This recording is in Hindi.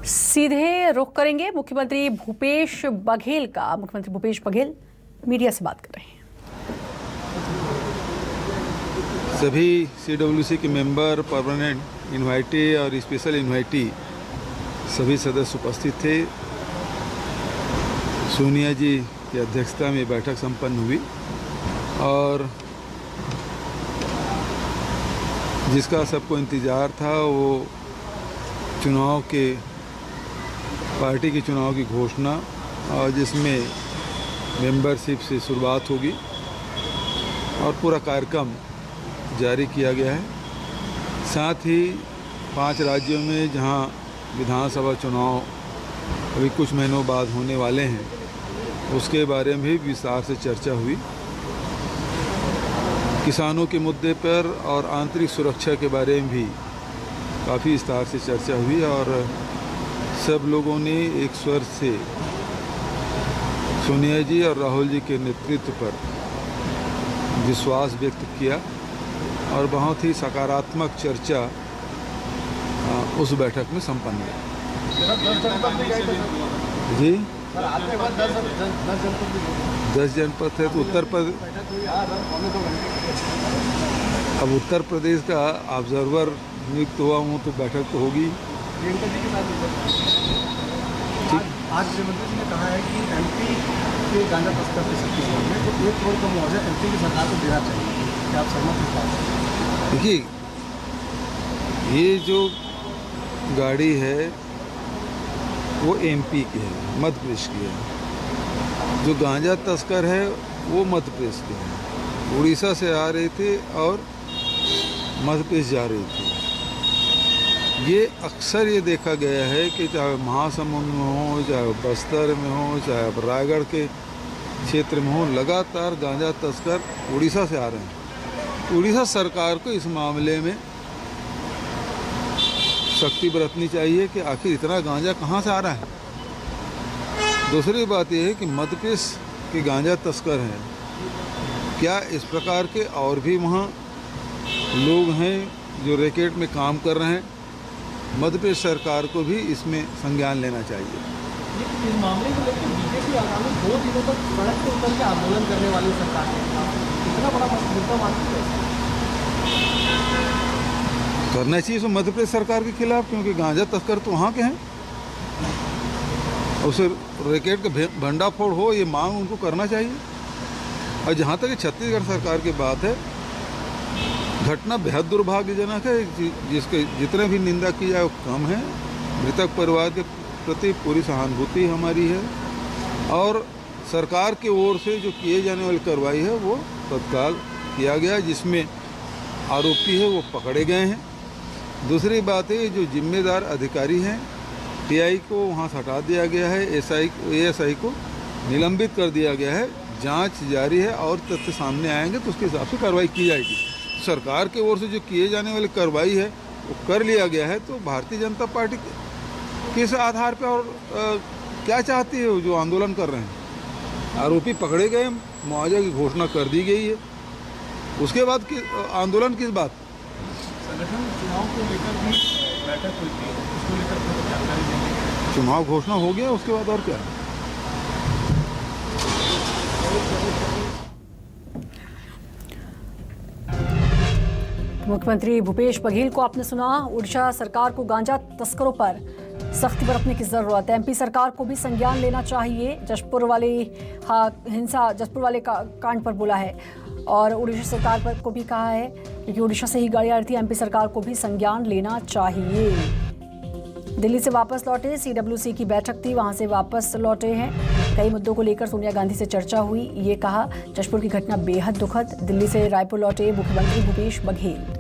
सीधे रुख करेंगे मुख्यमंत्री भूपेश बघेल का। मुख्यमंत्री भूपेश बघेल मीडिया से बात कर रहे हैं। सभी CWC के मेंबर, परमानेंट इन्वाइटी और स्पेशल इन्वाइटी सभी सदस्य उपस्थित थे। सोनिया जी की अध्यक्षता में बैठक संपन्न हुई और जिसका सबको इंतज़ार था वो चुनाव के पार्टी के चुनाव की घोषणा और जिसमें मेंबरशिप से शुरुआत होगी और पूरा कार्यक्रम जारी किया गया है। साथ ही 5 राज्यों में जहां विधानसभा चुनाव अभी कुछ महीनों बाद होने वाले हैं उसके बारे में भी विस्तार से चर्चा हुई। किसानों के मुद्दे पर और आंतरिक सुरक्षा के बारे में भी काफ़ी विस्तार से चर्चा हुई और सब लोगों ने एक स्वर से सोनिया जी और राहुल जी के नेतृत्व पर विश्वास व्यक्त किया और बहुत ही सकारात्मक चर्चा उस बैठक में संपन्न हुई। जी 10 जनपद थे तो उत्तर प्रदेश का ऑब्जर्वर नियुक्त हुआ हूँ तो बैठक तो होगी। आज गृहमंत्री जी ने कहा है कि MP के गांजा तस्कर के छत्तीसगढ़ में तो 1 करोड़ का मुआवजा MP की सरकार को देना चाहिए। क्या आप सहमत हैं? देखिए, ये जो गाड़ी है वो MP की है, मध्य प्रदेश की है। जो गांजा तस्कर है वो मध्य प्रदेश के हैं, उड़ीसा से आ रहे थे और मध्य प्रदेश जा रही थी। ये अक्सर ये देखा गया है कि चाहे महासमुंद में हो, चाहे बस्तर में हो, चाहे रायगढ़ के क्षेत्र में हो, लगातार गांजा तस्कर उड़ीसा से आ रहे हैं। उड़ीसा सरकार को इस मामले में सख्ती बरतनी चाहिए कि आखिर इतना गांजा कहाँ से आ रहा है। दूसरी बात यह है कि मध्य प्रदेश के गांजा तस्कर हैं, क्या इस प्रकार के और भी वहाँ लोग हैं जो रैकेट में काम कर रहे हैं? मध्य प्रदेश सरकार को भी इसमें संज्ञान लेना चाहिए। इस मामले को लेकर बीजेपी आगामी 2 दिनों तक सड़क पर उतर के आंदोलन करने वाली सरकार के खिलाफ इतना बड़ा मुद्दा मानती है? करना चाहिए तो मध्य प्रदेश सरकार के खिलाफ, क्योंकि गांजा तस्कर तो वहाँ के हैं। उसे रैकेट का भंडाफोड़ हो ये मांग उनको करना चाहिए। और जहाँ तक छत्तीसगढ़ सरकार की बात है, घटना बेहद दुर्भाग्यजनक है, जिसके जितने भी निंदा की जाए वो कम है। मृतक परिवार के प्रति पूरी सहानुभूति हमारी है और सरकार की ओर से जो किए जाने वाली कार्रवाई है वो तत्काल किया गया, जिसमें आरोपी है वो पकड़े गए हैं। दूसरी बात है जो जिम्मेदार अधिकारी हैं, TI को वहाँ से हटा दिया गया है, ASI को निलंबित कर दिया गया है। जांच जारी है और तथ्य सामने आएंगे तो उसके हिसाब से कार्रवाई की जाएगी। सरकार की ओर से जो किए जाने वाली कार्रवाई है वो कर लिया गया है। तो भारतीय जनता पार्टी किस आधार पर और क्या चाहती है जो आंदोलन कर रहे हैं? आरोपी पकड़े गए, मुआवजा की घोषणा कर दी गई है, उसके बाद आंदोलन किस बात? संगठन चुनाव को लेकर भी बैठक हुई थी, उसको लेकर जानकारी देंगे। चुनाव घोषणा हो गया, उसके बाद और क्या? मुख्यमंत्री भूपेश बघेल को आपने सुना। उड़ीसा सरकार को गांजा तस्करों पर सख्ती बरतने की जरूरत है। MP सरकार को भी संज्ञान लेना चाहिए। जशपुर वाले कांड पर बोला है और उड़ीसा सरकार पर को भी कहा है, क्योंकि उड़ीसा से ही गाड़ी आ रही थी। MP सरकार को भी संज्ञान लेना चाहिए। दिल्ली से वापस लौटे, CWC की बैठक थी, वहां से वापस लौटे हैं। कई मुद्दों को लेकर सोनिया गांधी से चर्चा हुई। ये कहा, जशपुर की घटना बेहद दुखद। दिल्ली से रायपुर लौटे मुख्यमंत्री भूपेश बघेल।